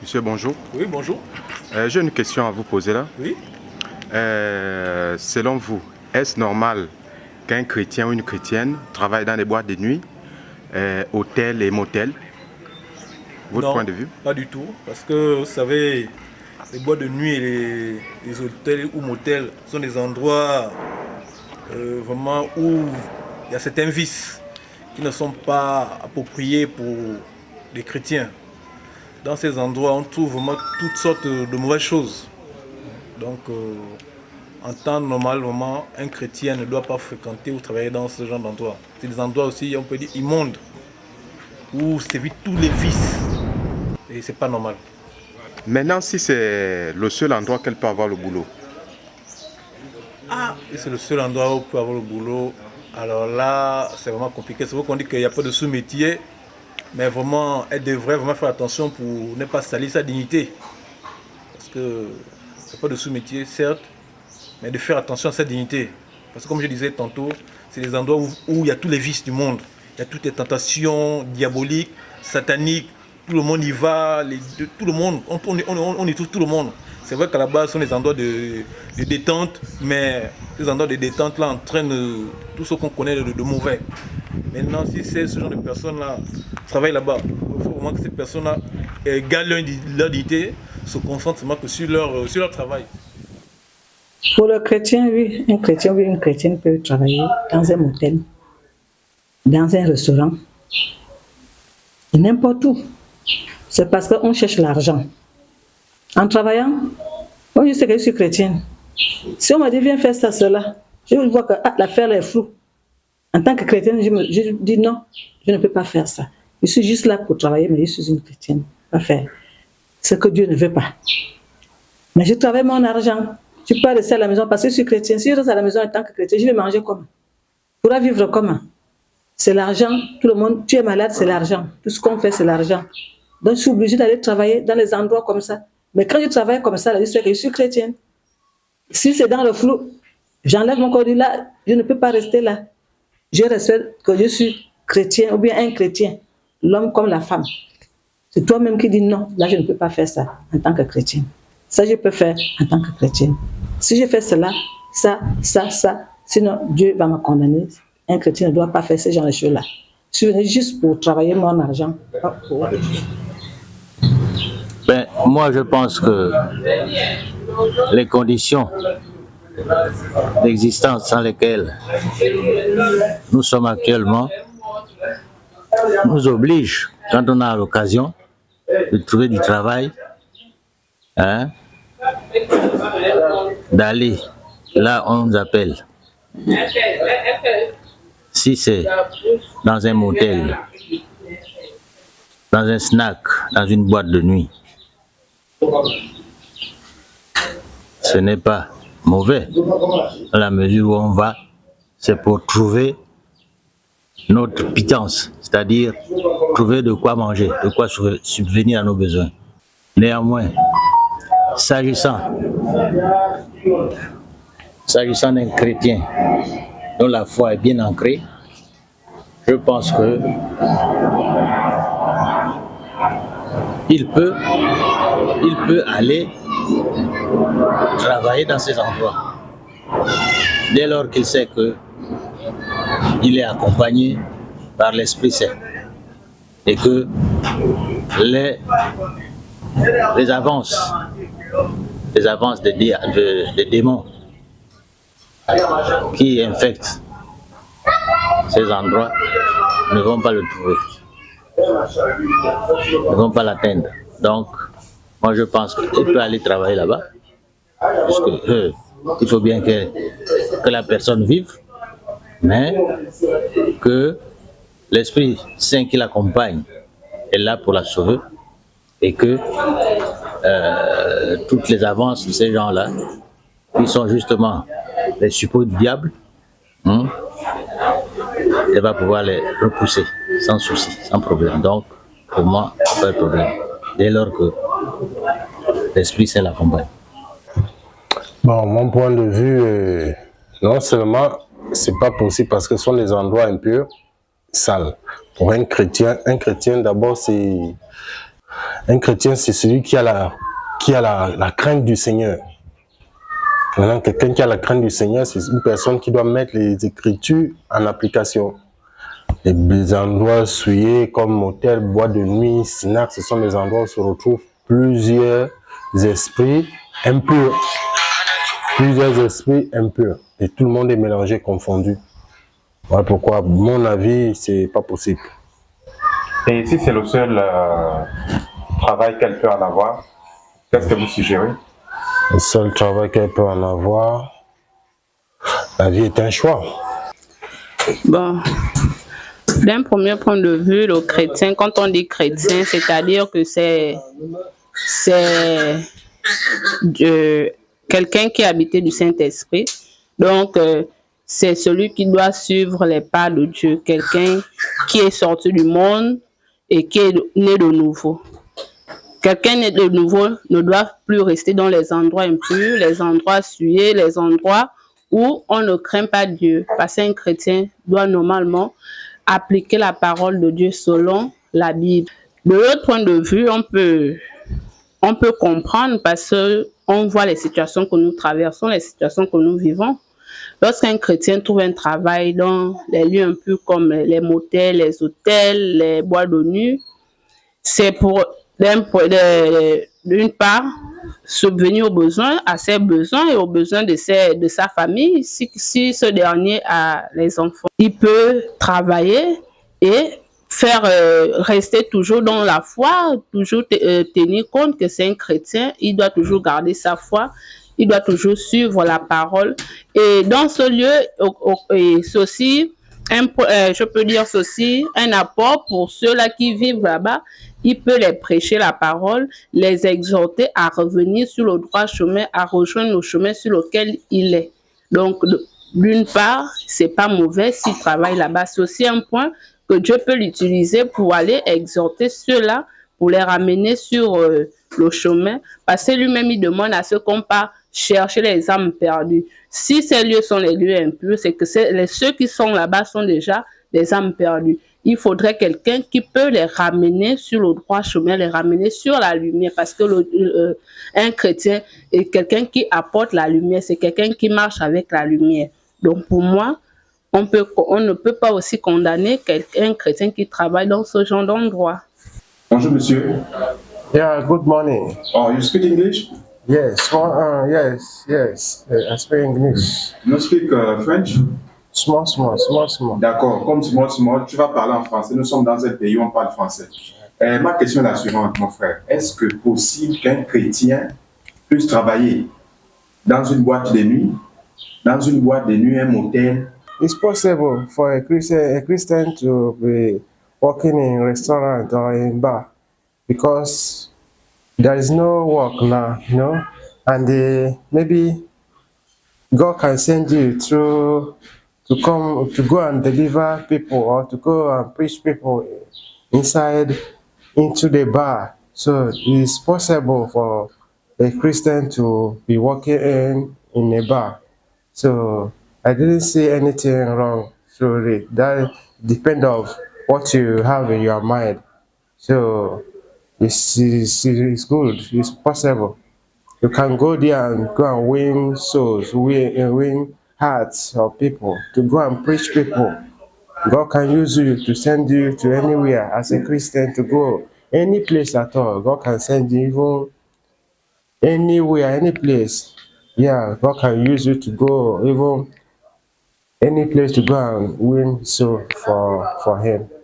Monsieur, bonjour. Oui, bonjour. J'ai une question à vous poser là. Oui. Selon vous, est-ce normal qu'un chrétien ou une chrétienne travaille dans les boîtes de nuit, hôtels et motels? Votre point Non, de vue? pas du tout. Parce que, vous savez, les boîtes de nuit et les hôtels ou motels sont des endroits vraiment où il y a certains vices qui ne sont pas appropriés pour les chrétiens. Dans ces endroits, on trouve vraiment toutes sortes de mauvaises choses. Donc, en temps normal, vraiment, un chrétien ne doit pas fréquenter ou travailler dans ce genre d'endroits. C'est des endroits aussi, on peut dire, immondes, où s'évitent tous les vices. Et c'est pas normal. Maintenant, si c'est le seul endroit qu'elle peut avoir le boulot, Et c'est le seul endroit où on peut avoir le boulot. Alors là, c'est vraiment compliqué. C'est vrai qu'on dit qu'il n'y a pas de sous-métier, mais vraiment, elle devrait vraiment faire attention pour ne pas salir sa dignité. Parce que il n'y a pas de sous-métier, certes, mais de faire attention à sa dignité. Parce que comme je disais tantôt, c'est des endroits où il y a tous les vices du monde. Il y a toutes les tentations diaboliques, sataniques. Tout le monde y va, tout le monde, on y trouve tout le monde. C'est vrai qu'à la base, ce sont des endroits de détente, mais ces endroits de détente là entraînent tout ce qu'on connaît de mauvais. Maintenant, si c'est ce genre de personnes-là qui travaillent là-bas, il faut vraiment que ces personnes-là gagnent leur dignité, se concentrent seulement que sur leur travail. Pour le chrétien, oui, un chrétien ou une chrétienne peut travailler dans un motel, dans un restaurant, n'importe où. C'est parce qu'on cherche l'argent. En travaillant, moi je sais que je suis chrétienne. Si on me dit viens faire ça, cela, je vois que l'affaire est floue. En tant que chrétienne, je dis non, je ne peux pas faire ça. Je suis juste là pour travailler, mais je suis une chrétienne. Pas faire ce que Dieu ne veut pas. Mais je travaille mon argent. Je ne peux pas rester à la maison parce que je suis chrétienne. Si je reste à la maison en tant que chrétienne, je vais manger comment? Je pourrais vivre comment? C'est l'argent. Tout le monde, tu es malade, c'est l'argent. Tout ce qu'on fait, c'est l'argent. Donc, je suis obligée d'aller travailler dans les endroits comme ça. Mais quand je travaille comme ça, je sais que je suis chrétienne. Si c'est dans le flou, j'enlève mon corps de là, je ne peux pas rester là. Je respecte que je suis chrétien ou bien un chrétien, l'homme comme la femme. C'est toi-même qui dis non, là je ne peux pas faire ça en tant que chrétien. Ça je peux faire en tant que chrétien. Si je fais cela, ça, sinon Dieu va me condamner. Un chrétien ne doit pas faire ce genre de choses-là. Je suis venu juste pour travailler mon argent. Moi, je pense que les conditions d'existence dans lesquelles nous sommes actuellement nous obligent, quand on a l'occasion de trouver du travail, d'aller là où on nous appelle. Si c'est dans un motel, dans un snack, dans une boîte de nuit, ce n'est pas mauvais. Dans la mesure où on va, c'est pour trouver notre pitance, c'est-à-dire trouver de quoi manger, de quoi subvenir à nos besoins. Néanmoins, s'agissant d'un chrétien dont la foi est bien ancrée, je pense que il peut aller travailler dans ces endroits dès lors qu'il sait que il est accompagné par l'Esprit Saint et que les avances des démons qui infectent ces endroits ne vont pas le trouver, ne vont pas l'atteindre. Donc, moi je pense qu'il peut aller travailler là-bas, puisque il faut bien que la personne vive, mais que l'Esprit Saint qui l'accompagne est là pour la sauver et que toutes les avances de ces gens-là, qui sont justement les suppôts du diable, elle va pouvoir les repousser sans souci, sans problème. Donc, pour moi, pas de problème, dès lors que l'Esprit Saint l'accompagne. Bon, mon point de vue, non seulement c'est pas possible parce que ce sont des endroits impurs, sales. Pour un chrétien d'abord, Un chrétien, c'est celui qui a la crainte du Seigneur. Maintenant, quelqu'un qui a la crainte du Seigneur, c'est une personne qui doit mettre les Écritures en application. Les endroits souillés comme motel, boîte de nuit, snack, ce sont des endroits où se retrouvent plusieurs esprits impurs. Plusieurs esprits impurs. Et tout le monde est mélangé, confondu. Voilà pourquoi, à mon avis, c'est pas possible. Et si c'est le seul travail qu'elle peut en avoir, qu'est-ce que vous suggérez? Le seul travail qu'elle peut en avoir, la vie est un choix. Bon, d'un premier point de vue, le chrétien, quand on dit chrétien, c'est-à-dire que c'est quelqu'un qui est habité du Saint-Esprit. Donc, c'est celui qui doit suivre les pas de Dieu, quelqu'un qui est sorti du monde et qui est né de nouveau. Quelqu'un né de nouveau ne doit plus rester dans les endroits impurs, les endroits souillés, les endroits où on ne craint pas Dieu. Parce qu'un chrétien doit normalement appliquer la parole de Dieu selon la Bible. De l'autre point de vue, on peut comprendre parce qu'on voit les situations que nous traversons, les situations que nous vivons. Lorsqu'un chrétien trouve un travail dans les lieux un peu comme les motels, les hôtels, les boîtes de nuit, c'est pour d'une part subvenir aux besoins, à ses besoins et aux besoins de sa famille. Si ce dernier a les enfants, il peut travailler et faire rester toujours dans la foi, toujours tenir compte que c'est un chrétien, il doit toujours garder sa foi, il doit toujours suivre la parole. Et dans ce lieu, ceci, je peux dire ceci, un apport pour ceux-là qui vivent là-bas. Il peut les prêcher la parole, les exhorter à revenir sur le droit chemin, à rejoindre le chemin sur lequel il est. Donc, d'une part, c'est pas mauvais s'il travaille là-bas. C'est aussi un point que Dieu peut l'utiliser pour aller exhorter ceux-là, pour les ramener sur le chemin. Parce que lui-même, il demande à ceux qu'on pas chercher les âmes perdues. Si ces lieux sont les lieux impurs, c'est que ceux qui sont là-bas sont déjà des âmes perdues. Il faudrait quelqu'un qui peut les ramener sur le droit chemin, les ramener sur la lumière, parce que un chrétien est quelqu'un qui apporte la lumière, c'est quelqu'un qui marche avec la lumière. Donc pour moi, on ne peut pas aussi condamner un chrétien qui travaille dans ce genre d'endroit. Bonjour monsieur. Yeah, good morning. Oh, you speak English? Yes, yes. I speak English. You speak French? Small. D'accord, comme small, tu vas parler en français. Nous sommes dans un pays où on parle français. Ma question est la suivante, mon frère. Est-ce que possible qu'un chrétien puisse travailler dans une boîte de nuit, un motel? It's possible for a Christian to be working in a restaurant or in bar because there is no work now, and maybe God can send you to go and deliver people or to go and preach people into the bar. So it's possible for a Christian to be working in a bar. So I didn't see anything wrong. So that depends on what you have in your mind. So it's good. It's possible. You can go there and go and win souls, win hearts of people, to go and preach people. God can use you to send you to anywhere as a Christian to go. Any place at all. God can send you even anywhere, any place. Yeah, God can use you to go even any place to go and win soul for Him.